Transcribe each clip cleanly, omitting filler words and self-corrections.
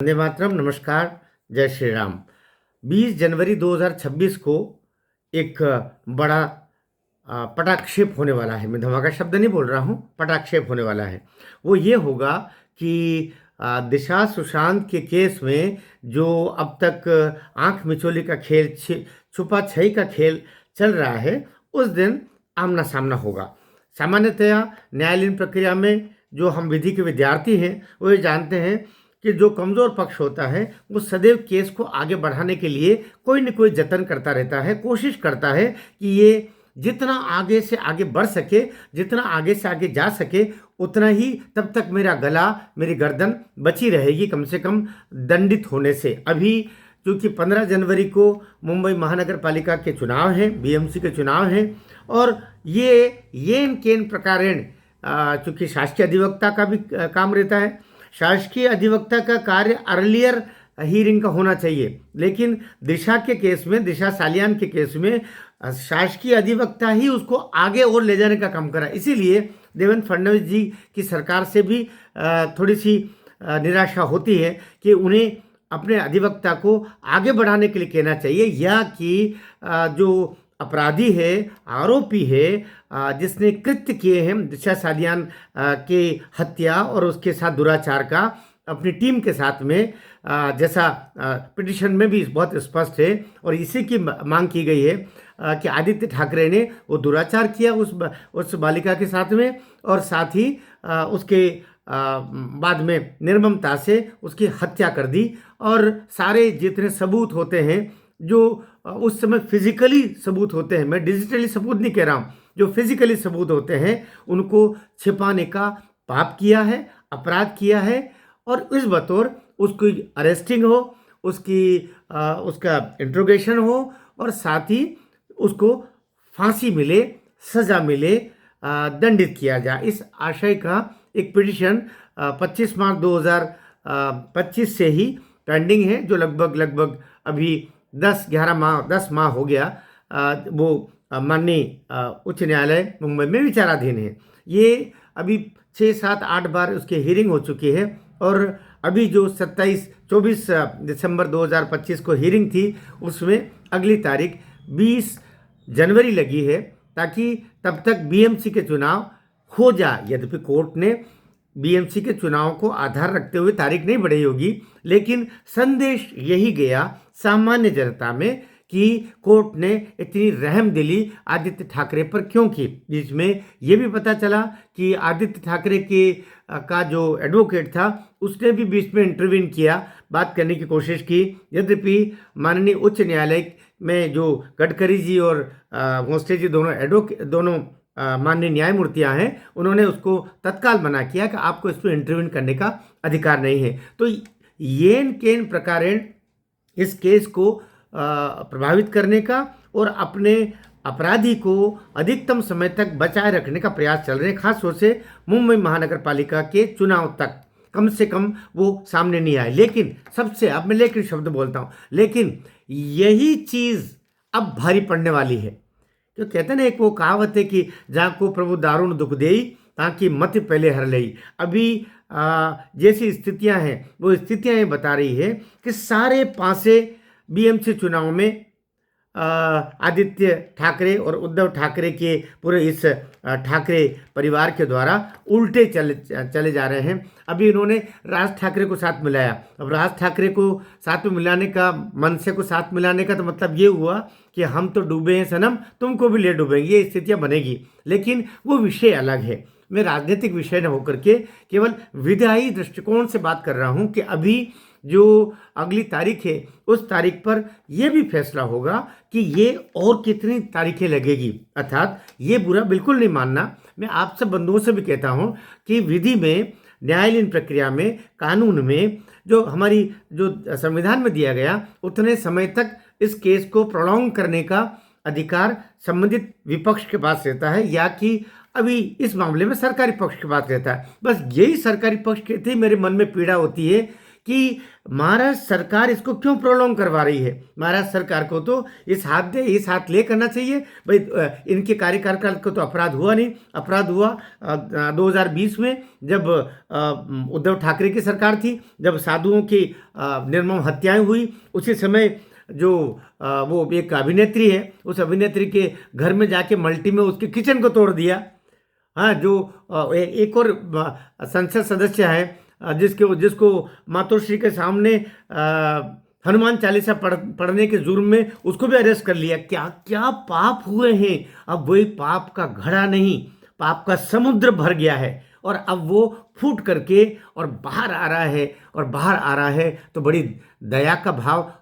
वंदे मातरम। नमस्कार, जय श्री राम। 20 जनवरी 2026 को एक बड़ा पटाक्षेप होने वाला है। मैं धमाका शब्द नहीं बोल रहा हूँ, पटाक्षेप होने वाला है। वो ये होगा कि दिशा सुशांत के केस में जो अब तक आंख मिचोली का खेल, छुपा छई का खेल चल रहा है, उस दिन आमना सामना होगा। सामान्यतया न्यायालयीन प्रक्रिया में जो हम विधि के विद्यार्थी हैं वो ये जानते हैं कि जो कमज़ोर पक्ष होता है वो सदैव केस को आगे बढ़ाने के लिए कोई न कोई जतन करता रहता है, कोशिश करता है कि ये जितना आगे से आगे बढ़ सके, जितना आगे से आगे जा सके, उतना ही तब तक मेरा गला, मेरी गर्दन बची रहेगी कम से कम दंडित होने से। अभी क्योंकि 15 जनवरी को मुंबई महानगर पालिका के चुनाव हैं, बीएमसी के चुनाव हैं, और ये येन केन प्रकारेण चूँकि शासकीय अधिवक्ता का भी काम रहता है। शासकीय अधिवक्ता का कार्य अर्लियर हीरिंग का होना चाहिए, लेकिन दिशा के केस में, दिशा सालियान के केस में शासकीय अधिवक्ता ही उसको आगे और ले जाने का काम करा। इसीलिए देवेंद्र फडणवीस जी की सरकार से भी थोड़ी सी निराशा होती है कि उन्हें अपने अधिवक्ता को आगे बढ़ाने के लिए कहना चाहिए, या कि जो अपराधी है, आरोपी है, जिसने कृत्य किए हैं दिशा सालियान के हत्या और उसके साथ दुराचार का, अपनी टीम के साथ में, जैसा पिटिशन में भी बहुत स्पष्ट है और इसी की मांग की गई है कि आदित्य ठाकरे ने वो दुराचार किया उस बालिका के साथ में, और साथ ही उसके बाद में निर्ममता से उसकी हत्या कर दी। और सारे जितने सबूत होते हैं, जो उस समय फिजिकली सबूत होते हैं, मैं डिजिटली सबूत नहीं कह रहा हूँ, जो फिजिकली सबूत होते हैं उनको छिपाने का पाप किया है, अपराध किया है, और इस बतौर उसकी अरेस्टिंग हो, उसका इंट्रोगेशन हो, और साथ ही उसको फांसी मिले, सज़ा मिले, दंडित किया जाए। इस आशय का एक पिटिशन 25 मार्च 2025 से ही पेंडिंग है, जो लगभग अभी 10 माह हो गया। वो माननीय उच्च न्यायालय मुंबई में विचाराधीन है। ये अभी 6, 7, 8 बार उसकी हियरिंग हो चुकी है, और अभी जो 24 दिसंबर 2025 को हियरिंग थी, उसमें अगली तारीख 20 जनवरी लगी है, ताकि तब तक बीएमसी के चुनाव हो जाए। यद्यपि कोर्ट ने बीएमसी के चुनाव को आधार रखते हुए तारीख नहीं बढ़ाई होगी, लेकिन संदेश यही गया सामान्य जनता में कि कोर्ट ने इतनी रहमदिली आदित्य ठाकरे पर क्यों की। बीच में ये भी पता चला कि आदित्य ठाकरे का जो एडवोकेट था, उसने भी बीच में इंटरवीन किया, बात करने की कोशिश की। यद्यपि माननीय उच्च न्यायालय में जो गडकरी जी और भोसले जी दोनों माननीय न्यायमूर्तियां हैं, उन्होंने उसको तत्काल मना किया कि आपको इस पर इंटरवीन करने का अधिकार नहीं है। तो येन केन प्रकारेण इस केस को प्रभावित करने का और अपने अपराधी को अधिकतम समय तक बचाए रखने का प्रयास चल रहे हैं। खास तौर से मुंबई महानगर पालिका के चुनाव तक कम से कम वो सामने नहीं आए। लेकिन सबसे, अब मैं लेकिन शब्द बोलता हूँ, लेकिन यही चीज़ अब भारी पड़ने वाली है। तो कहते ना, एक वो कहावत है कि जहाँ को प्रभु दारुण दुख देई, ताकि मत पहले हर लई। अभी जैसी स्थितियां हैं, वो स्थितियां ये बता रही है कि सारे पासे बीएमसी चुनाव में आदित्य ठाकरे और उद्धव ठाकरे के पूरे इस ठाकरे परिवार के द्वारा उल्टे चले जा रहे हैं। अभी इन्होंने राज ठाकरे को साथ मिलाया। अब राज ठाकरे को साथ में मिलाने का, मनसे को साथ मिलाने का तो मतलब ये हुआ कि हम तो डूबे हैं सनम, तुमको भी ले डूबेंगे, ये स्थितियाँ बनेगी। लेकिन वो विषय अलग है। मैं राजनीतिक विषय न होकर के केवल विधायी दृष्टिकोण से बात कर रहा हूँ कि अभी जो अगली तारीख है, उस तारीख पर यह भी फैसला होगा कि ये और कितनी तारीखें लगेगी। अर्थात ये बुरा बिल्कुल नहीं मानना। मैं आप सब बंधुओं से भी कहता हूँ कि विधि में, न्यायालयीन प्रक्रिया में, कानून में, जो हमारी जो संविधान में दिया गया, उतने समय तक इस केस को प्रोलॉन्ग करने का अधिकार संबंधित विपक्ष के पास रहता है, या कि अभी इस मामले में सरकारी पक्ष के पास रहता है। बस यही सरकारी पक्ष कहते ही मेरे मन में पीड़ा होती है कि महाराष्ट्र सरकार इसको क्यों प्रोलॉन्ग करवा रही है। महाराष्ट्र सरकार को तो इस हाथ ले करना चाहिए भाई। इनके कार्यकाल को तो अपराध हुआ नहीं। अपराध हुआ 2020 में, जब उद्धव ठाकरे की सरकार थी, जब साधुओं की निर्मम हत्याएं हुई। उसी समय जो वो एक अभिनेत्री है, उस अभिनेत्री के घर में जाके मल्टी में उसके किचन को तोड़ दिया। हाँ, जो एक और संसद सदस्य है जिसको मातोश्री के सामने हनुमान चालीसा पढ़ने के जुर्म में उसको भी अरेस्ट कर लिया। क्या क्या पाप हुए हैं। अब वही पाप का घड़ा नहीं, पाप का समुद्र भर गया है और अब वो फूट करके और बाहर आ रहा है। और बाहर आ रहा है तो बड़ी दया का भाव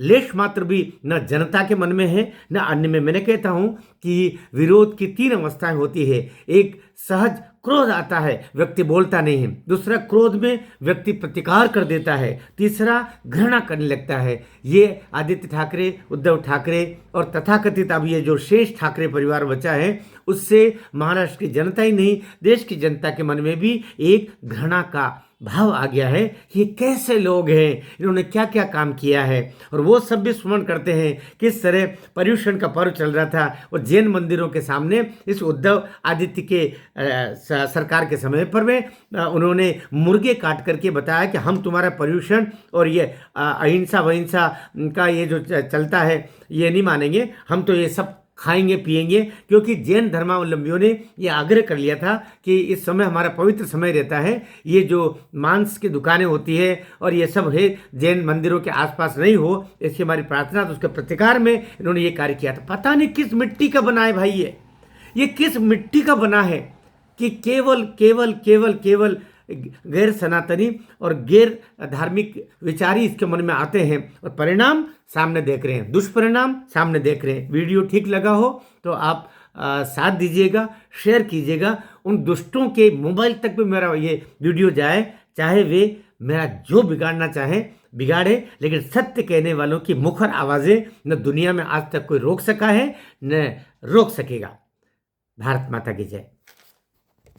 लेश मात्र भी न जनता के मन में है न अन्य में। मैंने कहता हूं कि विरोध की 3 अवस्थाएं होती है। एक, सहज क्रोध आता है, व्यक्ति बोलता नहीं है। दूसरा, क्रोध में व्यक्ति प्रतिकार कर देता है। तीसरा, घृणा करने लगता है। ये आदित्य ठाकरे, उद्धव ठाकरे और तथाकथित अब ये जो शेष ठाकरे परिवार बचा है, उससे महाराष्ट्र की जनता ही नहीं, देश की जनता के मन में भी एक घृणा का भाव आ गया है। ये कैसे लोग हैं, इन्होंने क्या क्या काम किया है। और वो सब भी स्मरण करते हैं किस तरह पर्युषण का पर्व चल रहा था और जैन मंदिरों के सामने इस उद्धव आदित्य के सरकार के समय पर में उन्होंने मुर्गे काट करके बताया कि हम तुम्हारा पर्युषण और ये अहिंसा वहिंसा का ये जो चलता है ये नहीं मानेंगे, हम तो ये सब खाएंगे पिएंगे। क्योंकि जैन धर्मावलंबियों ने ये आग्रह कर लिया था कि इस समय हमारा पवित्र समय रहता है, ये जो मांस की दुकानें होती है और ये सब है जैन मंदिरों के आसपास नहीं हो, इसकी हमारी प्रार्थना। तो उसके प्रतिकार में इन्होंने ये कार्य किया था। पता नहीं किस मिट्टी का बना है भाई, ये किस मिट्टी का बना है कि केवल केवल केवल केवल गैर सनातनी और गैर धार्मिक विचारी इसके मन में आते हैं और परिणाम सामने देख रहे हैं, दुष्परिणाम सामने देख रहे हैं। वीडियो ठीक लगा हो तो आप साथ दीजिएगा, शेयर कीजिएगा। उन दुष्टों के मोबाइल तक भी मेरा ये वीडियो जाए, चाहे वे मेरा जो बिगाड़ना चाहे बिगाड़े, लेकिन सत्य कहने वालों की मुखर आवाज़ें न दुनिया में आज तक कोई रोक सका है न रोक सकेगा। भारत माता की जय।